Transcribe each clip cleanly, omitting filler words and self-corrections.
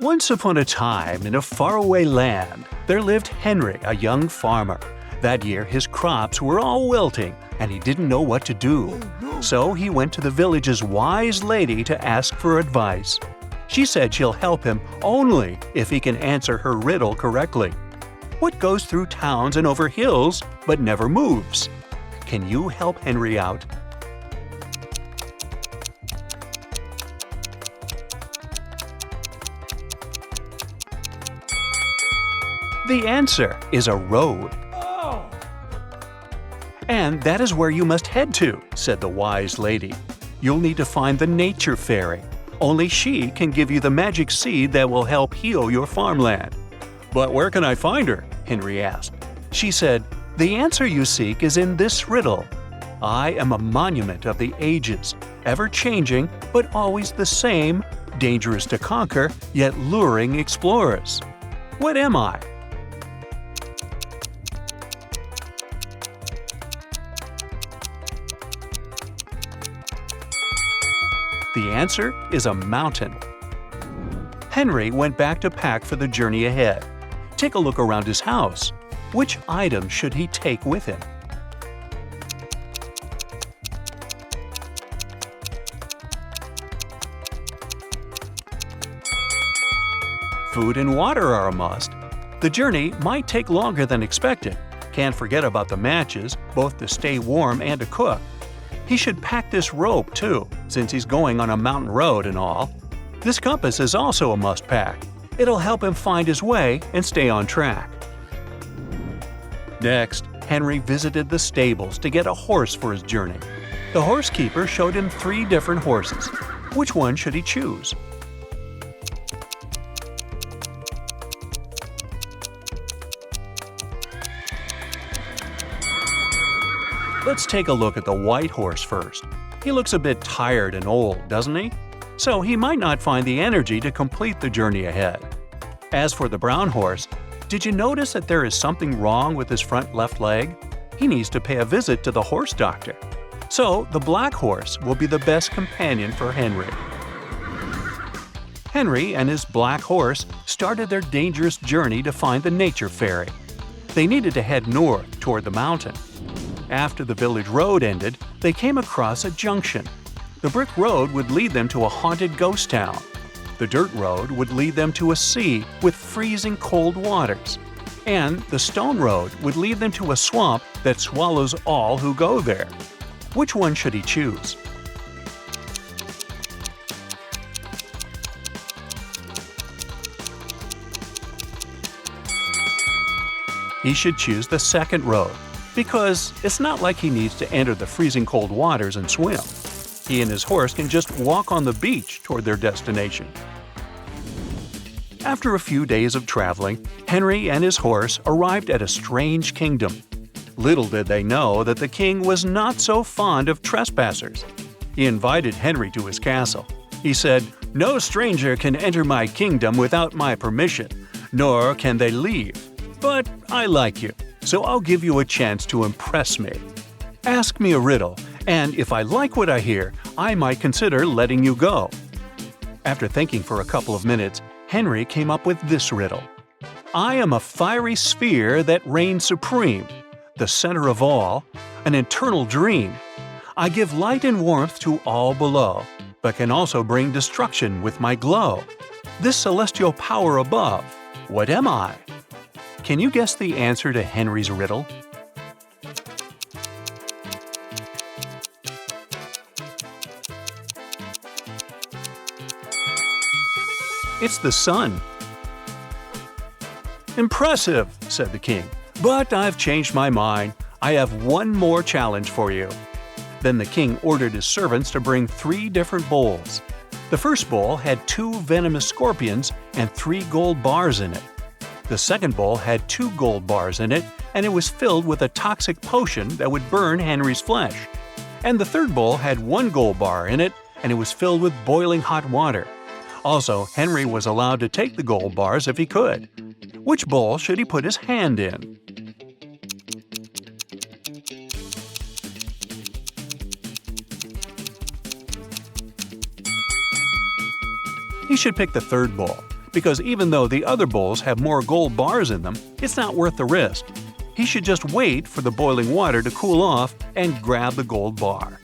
Once upon a time, in a faraway land, there lived Henry, a young farmer. That year, his crops were all wilting, and he didn't know what to do. So he went to the village's wise lady to ask for advice. She said she'll help him only if he can answer her riddle correctly. What goes through towns and over hills but never moves? Can you help Henry out? The answer is a road. And that is where you must head to, said the wise lady. You'll need to find the nature fairy. Only she can give you the magic seed that will help heal your farmland. But where can I find her? Henry asked. She said, the answer you seek is in this riddle. I am a monument of the ages, ever-changing but always the same, dangerous to conquer yet luring explorers. What am I? The answer is a mountain. Henry went back to pack for the journey ahead. Take a look around his house. Which item should he take with him? Food and water are a must. The journey might take longer than expected. Can't forget about the matches, both to stay warm and to cook. He should pack this rope too, since he's going on a mountain road and all. This compass is also a must-pack. It'll help him find his way and stay on track. Next, Henry visited the stables to get a horse for his journey. The horse keeper showed him 3 different horses. Which one should he choose? Let's take a look at the white horse first. He looks a bit tired and old, doesn't he? So he might not find the energy to complete the journey ahead. As for the brown horse, did you notice that there is something wrong with his front left leg? He needs to pay a visit to the horse doctor. So the black horse will be the best companion for Henry. Henry and his black horse started their dangerous journey to find the nature fairy. They needed to head north toward the mountain. After the village road ended, they came across a junction. The brick road would lead them to a haunted ghost town. The dirt road would lead them to a sea with freezing cold waters. And the stone road would lead them to a swamp that swallows all who go there. Which one should he choose? He should choose the second road, because it's not like he needs to enter the freezing cold waters and swim. He and his horse can just walk on the beach toward their destination. After a few days of traveling, Henry and his horse arrived at a strange kingdom. Little did they know that the king was not so fond of trespassers. He invited Henry to his castle. He said, "No stranger can enter my kingdom without my permission, nor can they leave. But I like you, so I'll give you a chance to impress me. Ask me a riddle, and if I like what I hear, I might consider letting you go." After thinking for a couple of minutes, Henry came up with this riddle. I am a fiery sphere that reigns supreme, the center of all, an eternal dream. I give light and warmth to all below, but can also bring destruction with my glow. This celestial power above, what am I? Can you guess the answer to Henry's riddle? It's the sun. Impressive, said the king. But I've changed my mind. I have one more challenge for you. Then the king ordered his servants to bring 3 different bowls. The first bowl had 2 venomous scorpions and 3 gold bars in it. The second bowl had 2 gold bars in it, and it was filled with a toxic potion that would burn Henry's flesh. And the third bowl had 1 gold bar in it, and it was filled with boiling hot water. Also, Henry was allowed to take the gold bars if he could. Which bowl should he put his hand in? He should pick the third bowl. because even though the other bowls have more gold bars in them, it's not worth the risk. He should just wait for the boiling water to cool off and grab the gold bar.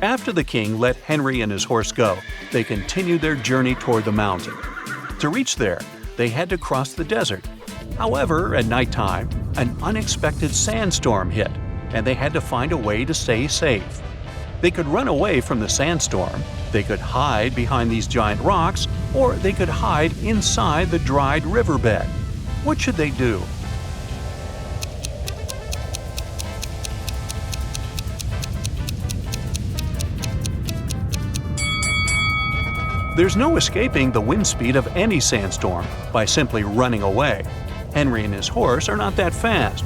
After the king let Henry and his horse go, they continued their journey toward the mountain. To reach there, they had to cross the desert. However, at nighttime, an unexpected sandstorm hit, and they had to find a way to stay safe. They could run away from the sandstorm, they could hide behind these giant rocks, or they could hide inside the dried riverbed. What should they do? There's no escaping the wind speed of any sandstorm by simply running away. Henry and his horse are not that fast.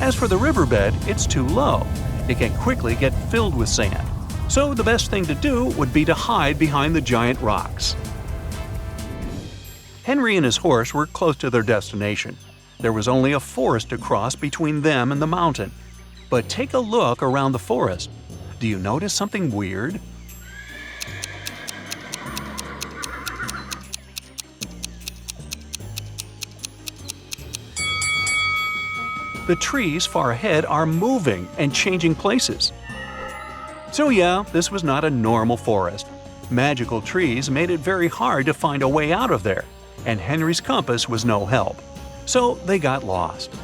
As for the riverbed, it's too low. It can quickly get filled with sand. So the best thing to do would be to hide behind the giant rocks. Henry and his horse were close to their destination. There was only a forest to cross between them and the mountain. But take a look around the forest. Do you notice something weird? The trees far ahead are moving and changing places. So yeah, this was not a normal forest. Magical trees made it very hard to find a way out of there, and Henry's compass was no help. So they got lost.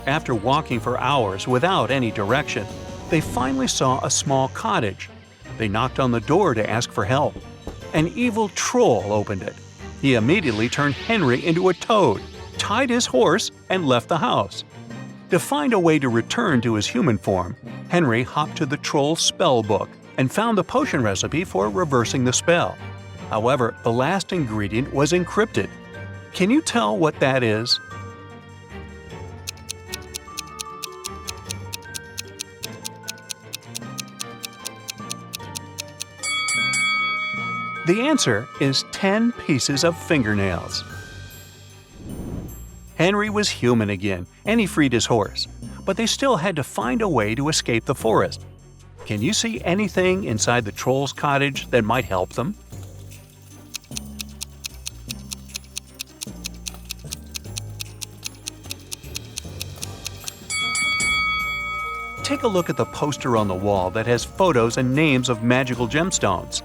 After walking for hours without any direction, they finally saw a small cottage. They knocked on the door to ask for help. An evil troll opened it. He immediately turned Henry into a toad, tied his horse, and left the house. To find a way to return to his human form, Henry hopped to the troll's spell book and found the potion recipe for reversing the spell. However, the last ingredient was encrypted. Can you tell what that is? The answer is 10 pieces of fingernails. Henry was human again, and he freed his horse, but they still had to find a way to escape the forest. Can you see anything inside the troll's cottage that might help them? Take a look at the poster on the wall that has photos and names of magical gemstones.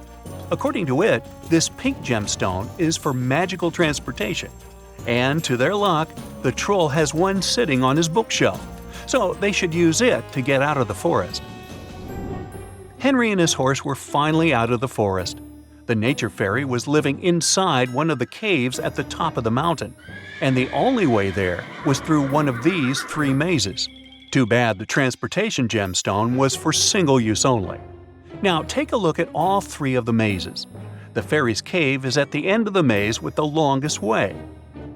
According to it, this pink gemstone is for magical transportation. And to their luck, the troll has one sitting on his bookshelf, so they should use it to get out of the forest. Henry and his horse were finally out of the forest. The nature fairy was living inside one of the caves at the top of the mountain, and the only way there was through one of these 3 mazes. Too bad the transportation gemstone was for single use only. Now take a look at all 3 of the mazes. The fairy's cave is at the end of the maze with the longest way.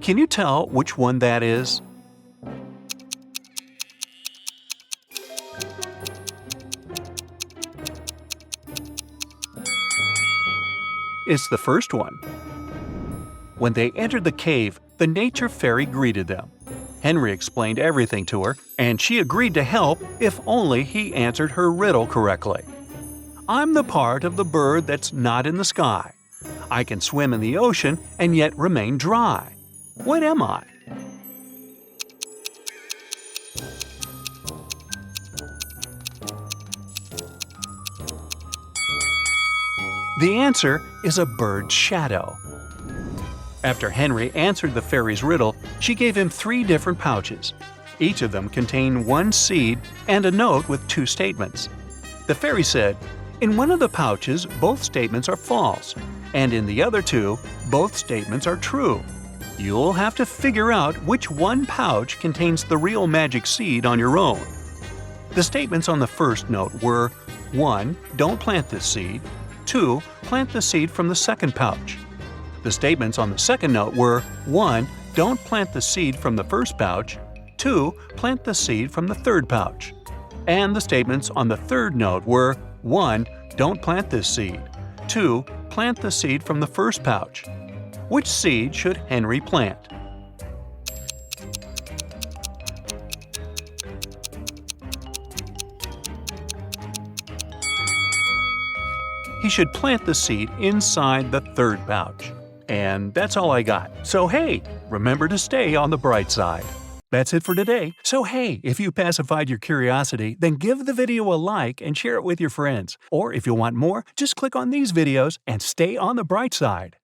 Can you tell which one that is? It's the first one. When they entered the cave, the nature fairy greeted them. Henry explained everything to her, and she agreed to help if only he answered her riddle correctly. I'm the part of the bird that's not in the sky. I can swim in the ocean and yet remain dry. What am I? The answer is a bird's shadow. After Henry answered the fairy's riddle, she gave him 3 different pouches. Each of them contained 1 seed and a note with 2 statements. The fairy said, "In one of the pouches, both statements are false, and in the other 2, both statements are true. You'll have to figure out which one pouch contains the real magic seed on your own." The statements on the first note were 1. Don't plant this seed. 2. Plant the seed from the second pouch. The statements on the second note were 1. Don't plant the seed from the first pouch. 2. Plant the seed from the third pouch. And the statements on the third note were 1. Don't plant this seed. 2. Plant the seed from the first pouch. Which seed should Henry plant? He should plant the seed inside the third pouch. And that's all I got. So hey, remember to stay on the bright side. That's it for today. So hey, if you pacified your curiosity, then give the video a like and share it with your friends. Or if you want more, just click on these videos and stay on the bright side.